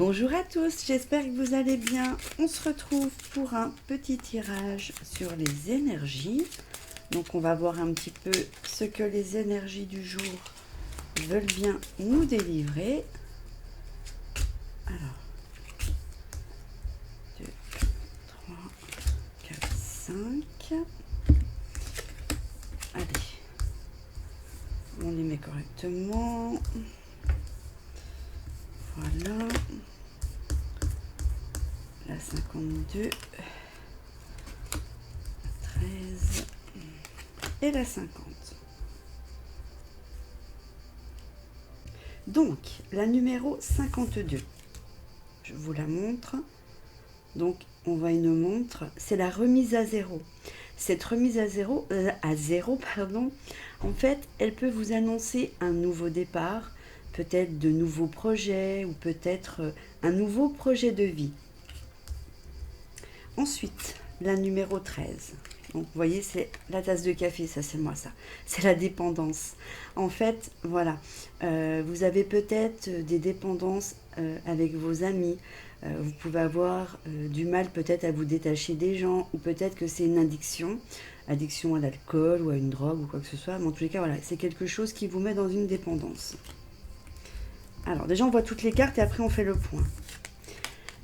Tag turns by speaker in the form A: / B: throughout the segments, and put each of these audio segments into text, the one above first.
A: Bonjour à tous, j'espère que vous allez bien. On se retrouve pour un petit tirage sur les énergies. Donc on va voir un petit peu ce que les énergies du jour veulent bien nous délivrer. Alors, 2, 3, 4, 5. Allez, on les met correctement. Voilà. La 52, 13 et la 50. Donc, la numéro 52, je vous la montre. Donc, on voit une montre, c'est la remise à zéro. Cette remise à zéro, en fait, elle peut vous annoncer un nouveau départ, peut-être de nouveaux projets ou peut-être un nouveau projet de vie. Ensuite, la numéro 13. Donc, vous voyez, c'est la tasse de café, ça c'est moi ça. C'est la dépendance. En fait, voilà, vous avez peut-être des dépendances avec vos amis. Vous pouvez avoir du mal peut-être à vous détacher des gens, ou peut-être que c'est une addiction à l'alcool ou à une drogue ou quoi que ce soit. Mais en tous les cas, voilà, c'est quelque chose qui vous met dans une dépendance. Alors, déjà, on voit toutes les cartes et après, on fait le point.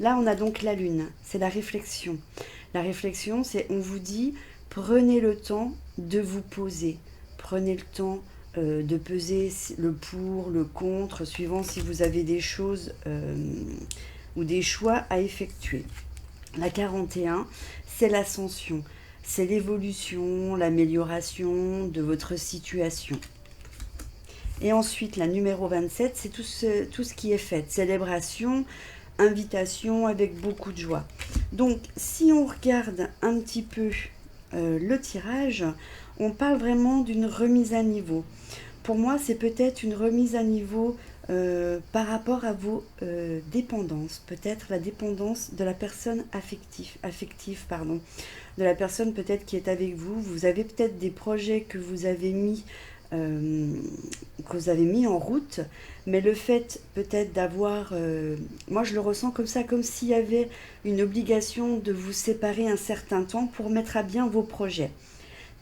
A: Là, on a donc la lune, c'est la réflexion. La réflexion, c'est, on vous dit, prenez le temps de vous poser. Prenez le temps de peser le pour, le contre, suivant si vous avez des choses ou des choix à effectuer. La 41, c'est l'ascension. C'est l'évolution, l'amélioration de votre situation. Et ensuite, la numéro 27, c'est tout ce qui est fait. Célébration, invitation avec beaucoup de joie. Donc, si on regarde un petit peu le tirage, on parle vraiment d'une remise à niveau. Pour moi, c'est peut-être une remise à niveau par rapport à vos dépendances. Peut-être la dépendance de la personne affective, de la personne peut-être qui est avec vous. Vous avez peut-être des projets que vous avez mis en route, mais le fait peut-être d'avoir, moi je le ressens comme ça, comme s'il y avait une obligation de vous séparer un certain temps pour mettre à bien vos projets.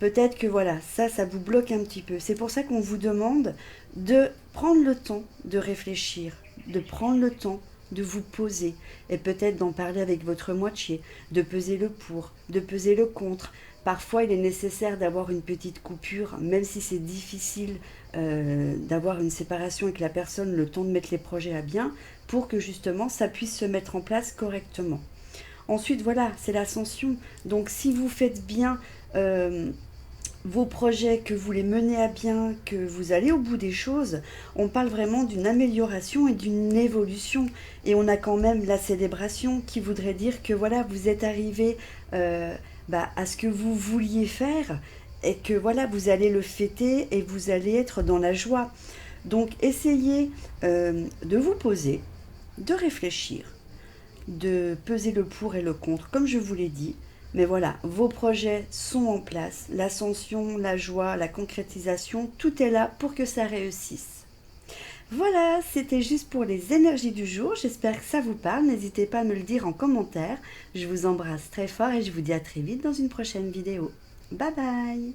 A: Peut-être que voilà, ça vous bloque un petit peu. C'est pour ça qu'on vous demande de prendre le temps de réfléchir, de prendre le temps de vous poser et peut-être d'en parler avec votre moitié, de peser le pour, de peser le contre. Parfois, il est nécessaire d'avoir une petite coupure, même si c'est difficile d'avoir une séparation avec la personne, le temps de mettre les projets à bien, pour que justement ça puisse se mettre en place correctement. Ensuite, voilà, c'est l'ascension. Donc, si vous faites bien vos projets, que vous les menez à bien, que vous allez au bout des choses, on parle vraiment d'une amélioration et d'une évolution. Et on a quand même la célébration qui voudrait dire que voilà, vous êtes arrivé à ce que vous vouliez faire et que voilà, vous allez le fêter et vous allez être dans la joie. Donc essayez de vous poser, de réfléchir, de peser le pour et le contre, comme je vous l'ai dit. Mais voilà, vos projets sont en place, l'ascension, la joie, la concrétisation, tout est là pour que ça réussisse. Voilà, c'était juste pour les énergies du jour, j'espère que ça vous parle, n'hésitez pas à me le dire en commentaire. Je vous embrasse très fort et je vous dis à très vite dans une prochaine vidéo. Bye bye!